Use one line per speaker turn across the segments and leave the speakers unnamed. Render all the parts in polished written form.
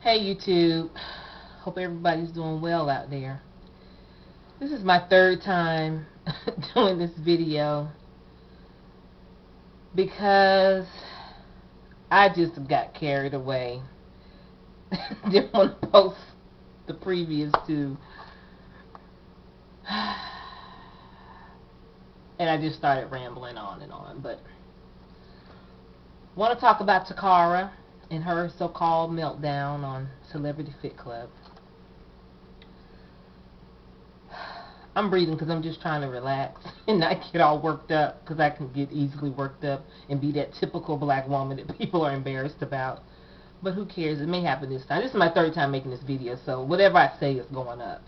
Hey YouTube, hope everybody's doing well out there. This is my third time doing this video because I just got carried away. Didn't want to post the previous two. And I just started rambling on and on. But I want to talk about Toccara and her so-called meltdown on Celebrity Fit Club. I'm breathing because I'm just trying to relax and not get all worked up, because I can get easily worked up and be that typical black woman that people are embarrassed about. But who cares? It may happen this time. This is my third time making this video, so whatever I say is going up.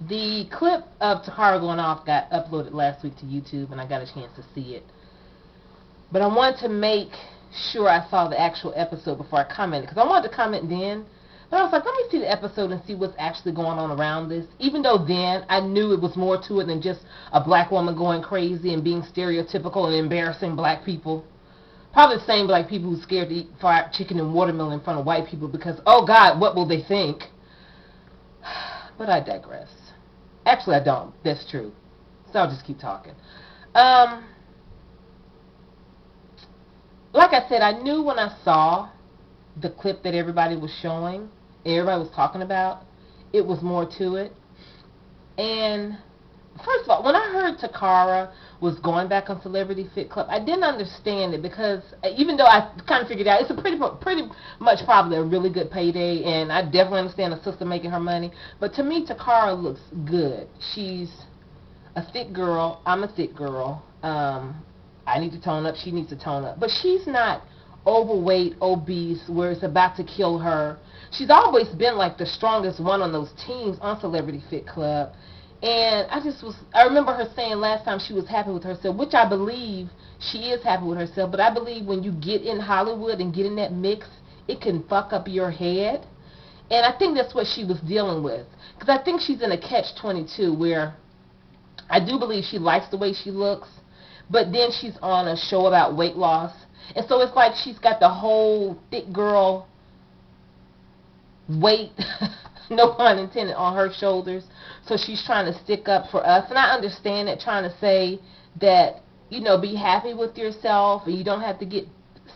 The clip of Tocarra going off got uploaded last week to YouTube, and I got a chance to see it. But I wanted to make sure I saw the actual episode before I commented, because I wanted to comment then. But I was like, let me see the episode and see what's actually going on around this. Even though then I knew it was more to it than just a black woman going crazy and being stereotypical and embarrassing black people. Probably the same black people who's scared to eat fried chicken and watermelon in front of white people because, oh God, what will they think? But I digress. Actually, I don't. That's true. So I'll just keep talking. Like I said, I knew when I saw the clip that everybody was showing, everybody was talking about, it was more to it. And first of all, when I heard Toccara was going back on Celebrity Fit Club, I didn't understand it, because even though I kind of figured out it's a pretty much probably a really good payday, and I definitely understand a sister making her money, but to me Toccara looks good. She's a thick girl. I'm a thick girl. I need to tone up. She needs to tone up. But she's not overweight, obese, where it's about to kill her. She's always been like the strongest one on those teams on Celebrity Fit Club. And I remember her saying last time she was happy with herself, which I believe she is happy with herself. But I believe when you get in Hollywood and get in that mix, it can fuck up your head. And I think that's what she was dealing with. Because I think she's in a catch-22 where I do believe she likes the way she looks, but then she's on a show about weight loss. And so it's like she's got the whole thick girl weight, no pun intended, on her shoulders. So she's trying to stick up for us. And I understand that, trying to say that, you know, be happy with yourself and you don't have to get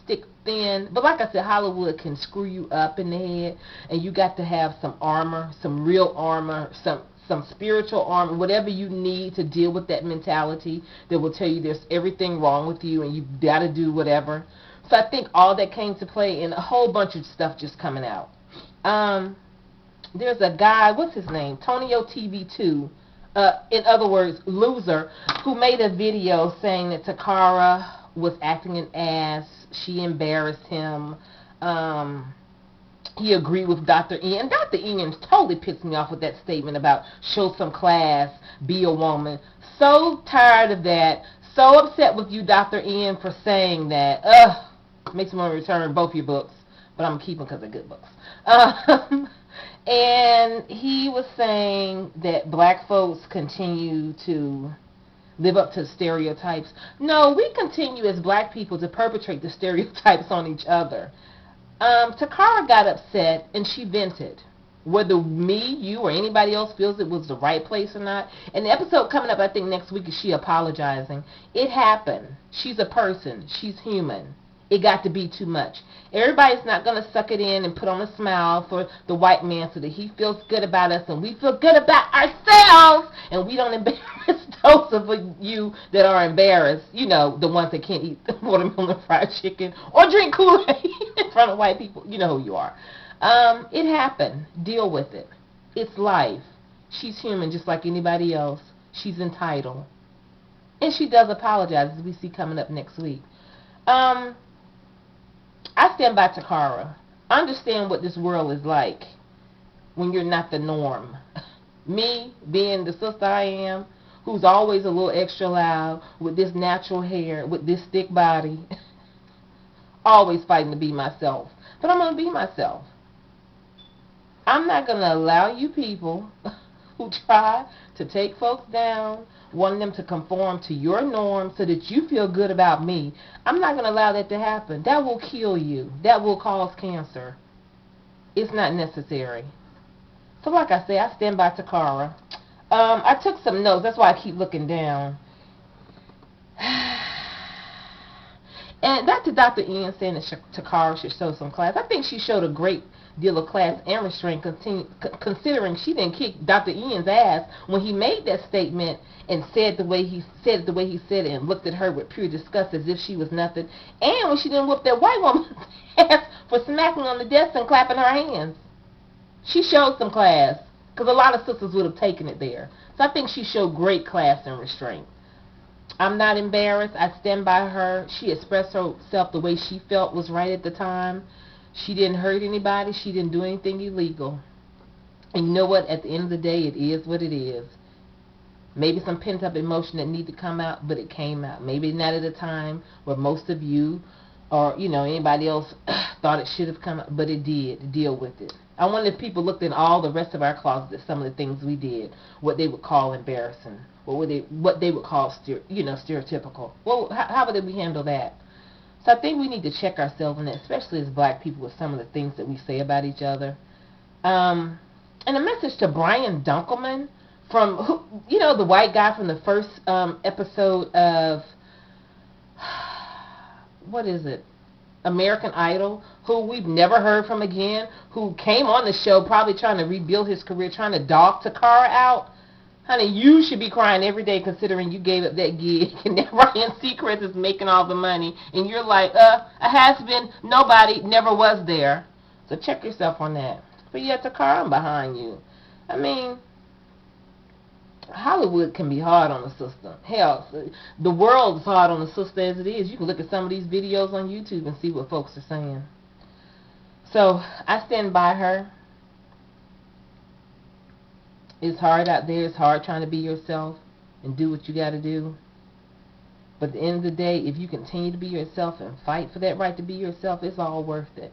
stick thin. But like I said, Hollywood can screw you up in the head, and you got to have some armor, some real armor, some spiritual armor, whatever you need to deal with that mentality that will tell you there's everything wrong with you and you've got to do whatever. So I think all that came to play, and a whole bunch of stuff just coming out. There's a guy, what's his name? Tonio TV2, in other words, Loser, who made a video saying that Toccara was acting an ass. She embarrassed him. He agreed with Dr. Ian. Dr. Ian totally pissed me off with that statement about show some class, be a woman. So tired of that. So upset with you, Dr. Ian, for saying that. Makes me want to return both your books, but I'm going to keep them because they're good books. And he was saying that black folks continue to live up to stereotypes. No, we continue as black people to perpetrate the stereotypes on each other. Toccara got upset and she vented. Whether me, you, or anybody else feels it was the right place or not. And the episode coming up, I think next week, is she apologizing. It happened. She's a person. She's human. It got to be too much. Everybody's not going to suck it in and put on a smile for the white man so that he feels good about us and we feel good about ourselves and we don't embarrass those of you that are embarrassed, you know, the ones that can't eat watermelon fried chicken or drink Kool-Aid in front of white people. You know who you are. It happened. Deal with it. It's life. She's human just like anybody else. She's entitled. And she does apologize, as we see coming up next week. I stand by Toccara. I understand what this world is like when you're not the norm. Me, being the sister I am, who's always a little extra loud, with this natural hair, with this thick body, always fighting to be myself. But I'm going to be myself. I'm not going to allow you people who try to take folks down, wanting them to conform to your norms so that you feel good about me. I'm not going to allow that to happen. That will kill you. That will cause cancer. It's not necessary. So like I say, I stand by Toccara. I took some notes. That's why I keep looking down. And back to Dr. Ian saying that Toccara should show some class. I think she showed a great deal of class and restraint, considering she didn't kick Dr. Ian's ass when he made that statement and said the way he said it and looked at her with pure disgust as if she was nothing. And when she didn't whoop that white woman's ass for smacking on the desk and clapping her hands. She showed some class, because a lot of sisters would have taken it there. So I think she showed great class and restraint. I'm not embarrassed. I stand by her. She expressed herself the way she felt was right at the time. She didn't hurt anybody. She didn't do anything illegal. And you know what? At the end of the day, it is what it is. Maybe some pent-up emotion that needed to come out, but it came out. Maybe not at a time where most of you or, anybody else thought it should have come out, but it did. Deal with it. I wonder if people looked in all the rest of our closets at some of the things we did, what they would call embarrassing, or what they would call stereotypical. Well, how would we handle that? So I think we need to check ourselves in that, especially as black people, with some of the things that we say about each other. And a message to Brian Dunkelman, from the white guy from the first episode of what is it? American Idol, who we've never heard from again, who came on the show probably trying to rebuild his career, trying to dog Toccara out. Honey, you should be crying every day considering you gave up that gig and that Ryan Seacrest is making all the money. And you're like, a has-been, nobody, never was there. So check yourself on that. But yeah, Toccara, I'm behind you. I mean, Hollywood can be hard on the sister. Hell, the world is hard on the sister as it is. You can look at some of these videos on YouTube and see what folks are saying. So I stand by her. It's hard out there. It's hard trying to be yourself and do what you got to do. But at the end of the day, if you continue to be yourself and fight for that right to be yourself, it's all worth it.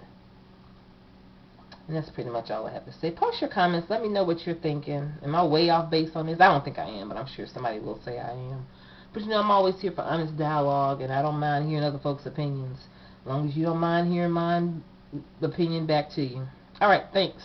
And that's pretty much all I have to say. Post your comments. Let me know what you're thinking. Am I way off base on this? I don't think I am, but I'm sure somebody will say I am. But I'm always here for honest dialogue, and I don't mind hearing other folks' opinions. As long as you don't mind hearing my opinion back to you. All right, thanks.